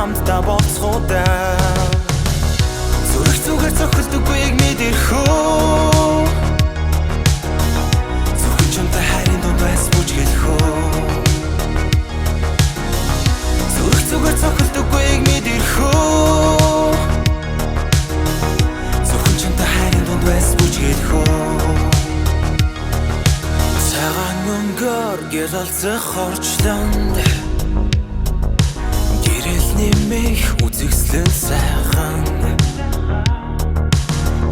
хамтдаа болцоодаа зүрх зүгээр цохилдоггүйг мэдэрхөө зөвхөн чамтай хайрын дунд байс бүжгэлхөө зүрх зүгээр цохилдоггүйг мэдэрхөө зөвхөн чамтай хайрын дунд байс бүжгэлхөө цагаан мөнгөөр гялалцах хорчлонд гэрэл нэмэх үзэгслэн сайхан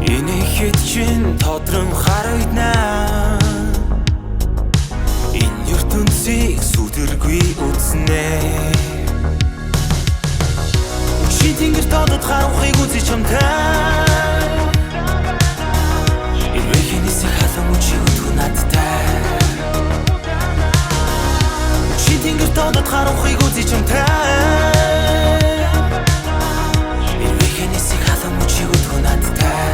Инэхэд чин тодрон харагдана Энэ ертөнцийг сүдэргүй үзнэ Чи тэнгэр тодод харанхыг үзий чамтай Ирвэхэнисийг халан үчи өдгөө надтай Чи тэнгэр тодод харанхыг үзий чамтай Ирвэхэнисийг халан үчи өдгөө надтай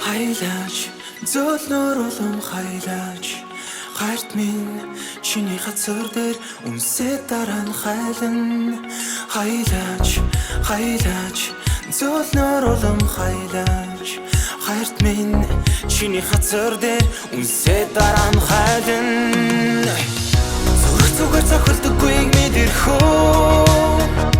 Хайлаач зөөлнөр улам хайлаач Гайрт минь чиний хацар дээр үнсээ дараа нь хайлан Хайлаач зөөлнөр улам хайлаач Гайрт минь чиний хацар дээр үнсээ дараа нь хайлан Зүрх зүгээр цохилдоггүйг мэдэрхөө